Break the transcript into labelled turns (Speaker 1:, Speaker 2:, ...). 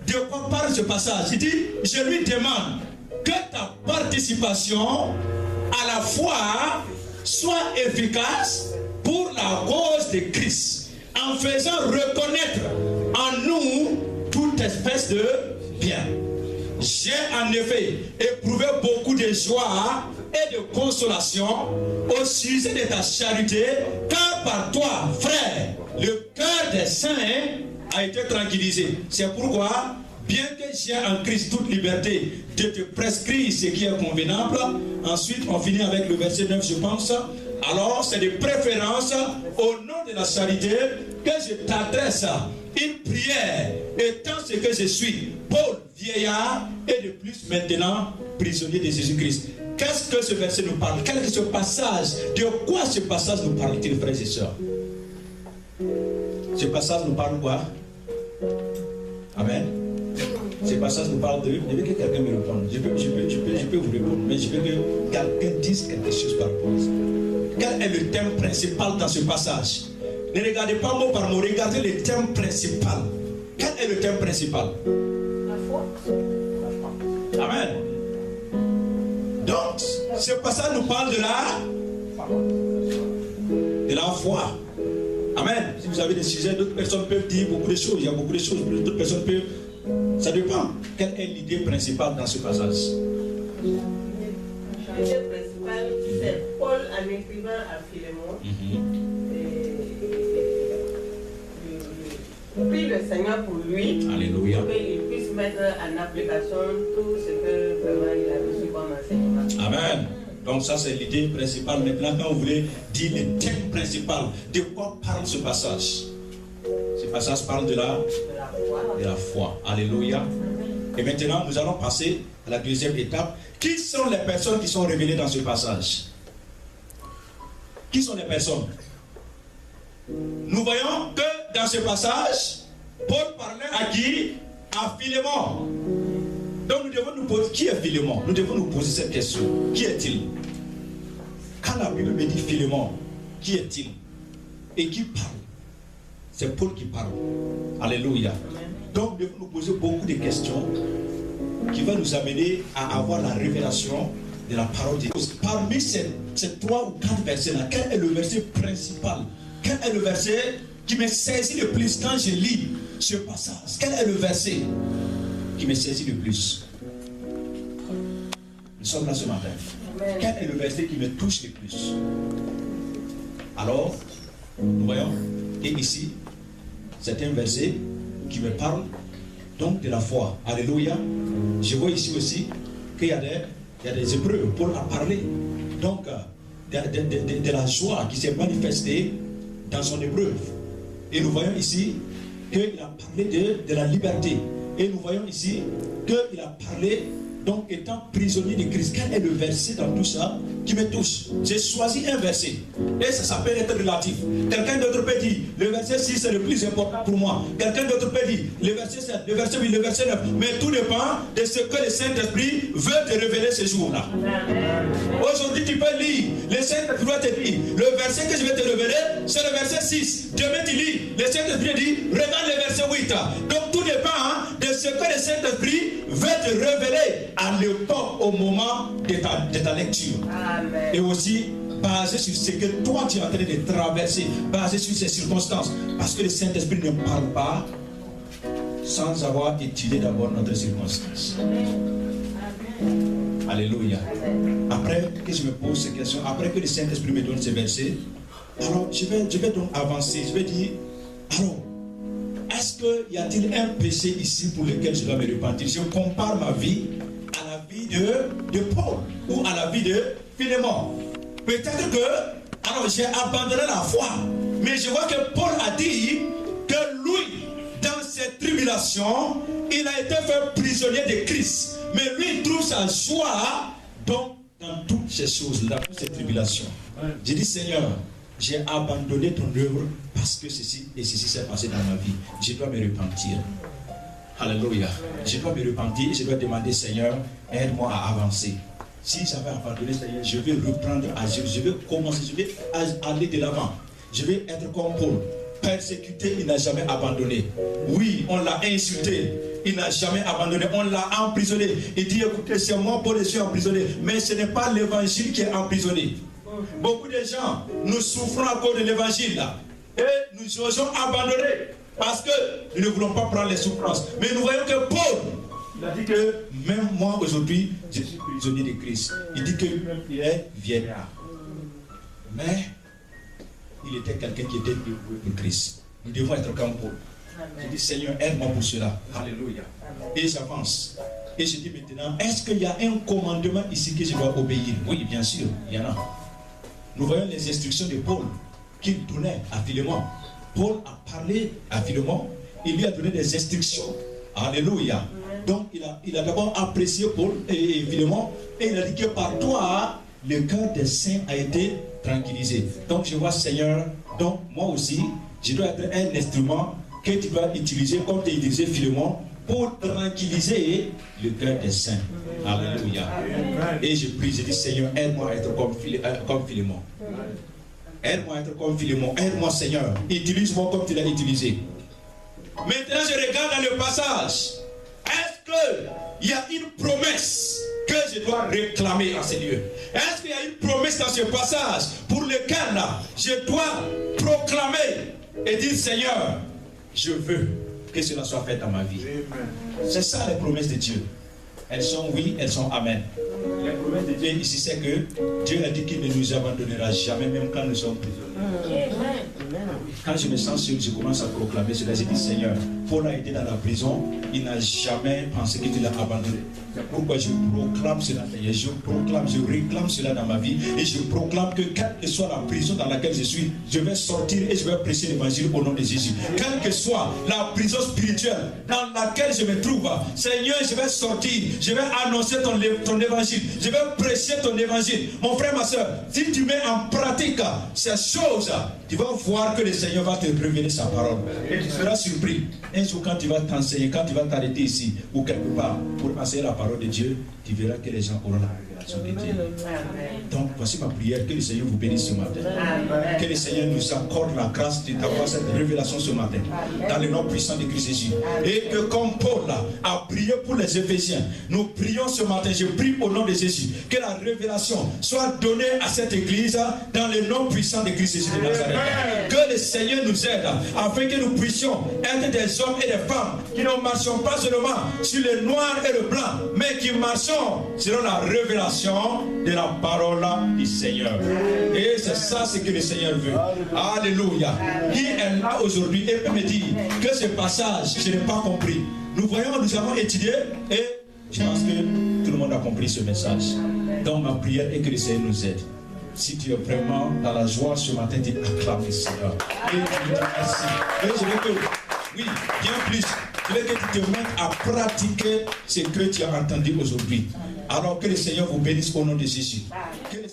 Speaker 1: de quoi parle ce passage? Il dit, je lui demande que ta participation à la foi soit efficace pour la cause de Christ, en faisant reconnaître en nous toute espèce de bien. J'ai en effet éprouvé beaucoup de joie et de consolation au sujet de ta charité, car par toi, frère, le cœur des saints a été tranquillisé. C'est pourquoi, bien que j'ai en Christ toute liberté de te prescrire ce qui est convenable, ensuite on finit avec le verset 9, je pense. Alors c'est de préférence au nom de la charité que je t'adresse une prière, étant ce que je suis, Paul, vieillard, et de plus maintenant prisonnier de Jésus-Christ. Qu'est-ce que ce verset nous parle? Quel est ce passage? De quoi ce passage nous parle-t-il, frères et sœurs? Ce passage nous parle quoi? Amen. Ce passage nous parle de... Je veux que quelqu'un me réponde. Je peux vous répondre, mais je veux que quelqu'un dise quelque chose par rapport à ça. Quel est le thème principal dans ce passage? Ne regardez pas mot par mot, regardez le thème principal. Quel est le thème principal?
Speaker 2: La foi.
Speaker 1: Amen. Donc, ce passage nous parle de la foi. Amen. Si vous avez des sujets, d'autres personnes peuvent dire beaucoup de choses. Il y a beaucoup de choses. D'autres personnes peuvent... Ça dépend. Quelle est l'idée principale dans ce passage?
Speaker 2: L'idée principale, c'est Paul en écrivant à Philémon. Prie le Seigneur pour lui.
Speaker 1: Alléluia.
Speaker 2: Pour qu'il puisse mettre en application tout ce que vraiment il a reçu comme enseignement.
Speaker 1: Amen. Donc ça c'est l'idée principale. Maintenant quand vous voulez dire le thème principal, de quoi parle ce passage? Ce passage parle de la foi. Alléluia. Et maintenant nous allons passer à la deuxième étape. Qui sont les personnes qui sont révélées dans ce passage? Qui sont les personnes? Nous voyons que dans ce passage, Paul parlait à qui? À Philémon. Donc nous devons nous poser, qui est Philémon? Nous devons nous poser cette question. Qui est-il? Quand la Bible me dit Philémon, qui est-il? Et qui parle? C'est Paul qui parle. Alléluia. Donc nous devons nous poser beaucoup de questions qui vont nous amener à avoir la révélation de la parole de Dieu. Parmi ces 3 ou 4 versets-là, quel est le verset principal? Quel est le verset qui me saisit le plus quand je lis ce passage? Quel est le verset qui me saisit le plus? Nous sommes là ce matin. Amen. Quel est le verset qui me touche le plus? Alors, nous voyons, et ici, c'est un verset qui me parle donc de la foi. Alléluia. Je vois ici aussi qu'il y a des épreuves. Paul a parlé donc de la joie qui s'est manifestée dans son épreuve. Et nous voyons ici qu'il a parlé de la liberté. Et nous voyons ici qu'il a parlé donc étant prisonnier de Christ. Quel est le verset dans tout ça qui me touche? J'ai choisi un verset et ça peut être relatif. Quelqu'un d'autre peut dire le verset 6 c'est le plus important pour moi. Quelqu'un d'autre peut dire le verset 7, le verset 8, le verset 9. Mais tout dépend de ce que le Saint-Esprit veut te révéler ce jour-là. Aujourd'hui tu peux lire, le Saint-Esprit va te dire le verset que je vais te révéler c'est le verset 6. Demain tu lis, le Saint-Esprit dit regarde le verset 8. Donc tout dépend de ce que le Saint-Esprit veut te révéler à l'époque, au moment de ta lecture. Amen. Et aussi basé sur ce que toi tu es en train de traverser, basé sur ces circonstances. Parce que le Saint-Esprit ne parle pas sans avoir étudié d'abord notre circonstance. Amen. Alléluia. Amen. Après que je me pose ces questions, après que le Saint-Esprit me donne ces versets, alors je vais donc avancer. Je vais dire, alors, est-ce qu'il y a-t-il un péché ici pour lequel je dois me repentir? Je compare ma vie à la vie de Paul ou à la vie de Philémon. Peut-être que, alors j'ai abandonné la foi, mais je vois que Paul a dit que lui, dans ses tribulations, il a été fait prisonnier de Christ. Mais lui, il trouve sa joie donc dans toutes ces choses-là, toutes ces tribulations. J'ai dit, Seigneur, j'ai abandonné ton œuvre parce que ceci et ceci s'est passé dans ma vie. Je dois me repentir. Alléluia. Je dois me repentir et je dois demander, Seigneur, aide-moi à avancer. Si j'avais abandonné, Seigneur, je vais reprendre à agir. Je vais commencer, je vais aller de l'avant. Je vais être comme Paul. persécuté, il n'a jamais abandonné. Oui, on l'a insulté, il n'a jamais abandonné. On l'a emprisonné. Il dit, écoutez, c'est moi, Paul, je suis emprisonné. Mais ce n'est pas l'évangile qui est emprisonné. Beaucoup de gens, nous souffrons à cause de l'évangile là. Et nous osons abandonner parce que nous ne voulons pas prendre les souffrances. Mais nous voyons que Paul, il a dit que même moi aujourd'hui, je suis prisonnier de Christ. Il dit qu'il est vieillard. Mais il était quelqu'un qui était dévoué pour Christ. Nous devons être comme Paul. Je dis, Seigneur, aide-moi pour cela. Alléluia. Et j'avance. Et je dis maintenant, est-ce qu'il y a un commandement ici que je dois obéir? Oui, bien sûr, il y en a. Nous voyons les instructions de Paul qu'il donnait à Philémon. Paul a parlé à Philémon. Il lui a donné des instructions. Alléluia. Donc, il a d'abord apprécié Paul et Philémon. Et il a dit que par toi, le cœur des saints a été tranquillisé. Donc, je vois, Seigneur, donc moi aussi, je dois être un instrument que tu dois utiliser comme tu as utilisé Philémon pour tranquilliser le cœur des saints. Alléluia. Et je prie, je dis, Seigneur, aide-moi à être comme Philémon. Aide-moi à être comme Philémon. Aide-moi, Seigneur. Utilise-moi comme tu l'as utilisé. Maintenant, je regarde dans le passage. Est-ce qu'il y a une promesse que je dois réclamer à ces lieux? Est-ce qu'il y a une promesse dans ce passage pour lequel je dois proclamer et dire, Seigneur, je veux que cela soit fait dans ma vie? C'est ça les promesses de Dieu. Elles sont oui, elles sont amen. Les promesses de Dieu ici, c'est que Dieu a dit qu'il ne nous abandonnera jamais, même quand nous sommes prisonniers. Quand je me sens seul, je commence à proclamer cela. Je dis, Seigneur, Paul a été dans la prison, il n'a jamais pensé que tu l'as abandonné. C'est pourquoi je proclame cela, je proclame, je réclame cela dans ma vie. Et je proclame que quelle que soit la prison dans laquelle je suis, je vais sortir et je vais prêcher l'évangile au nom de Jésus. Quelle que soit la prison spirituelle dans laquelle je me trouve, Seigneur, je vais sortir, je vais annoncer ton évangile, je vais prêcher ton évangile. Mon frère, ma soeur, si tu mets en pratique ces choses, tu vas voir que le Seigneur va te révéler sa parole. Et tu seras surpris. Un jour, quand tu vas t'enseigner, quand tu vas t'arrêter ici ou quelque part pour enseigner la parole de Dieu, tu verras que les gens auront la révélation de Dieu. Donc, voici ma prière. Que le Seigneur vous bénisse ce matin. Que le Seigneur nous accorde la grâce d'avoir cette révélation ce matin. Dans le nom puissant de Christ Jésus. Et que comme Paul a prié pour les Éphésiens, nous prions ce matin. Je prie au nom de Jésus. Que la révélation soit donnée à cette église dans le nom puissant de Christ Jésus de Nazareth. Que le Seigneur nous aide afin que nous puissions être des hommes et des femmes qui ne marchons pas seulement sur le noir et le blanc, mais qui marchons selon la révélation de la parole du Seigneur. Et c'est ça ce que le Seigneur veut. Alléluia. Qui est là aujourd'hui et peut me dire que ce passage, je n'ai pas compris. Nous voyons, nous avons étudié et je pense que tout le monde a compris ce message. Donc ma prière est que le Seigneur nous aide. Si tu es vraiment dans la joie ce matin, tu acclames le Seigneur. Et je te remercie. Et je veux que, oui, bien plus, je veux que tu te mettes à pratiquer ce que tu as entendu aujourd'hui. Alors que le Seigneur vous bénisse au nom de Jésus. Que le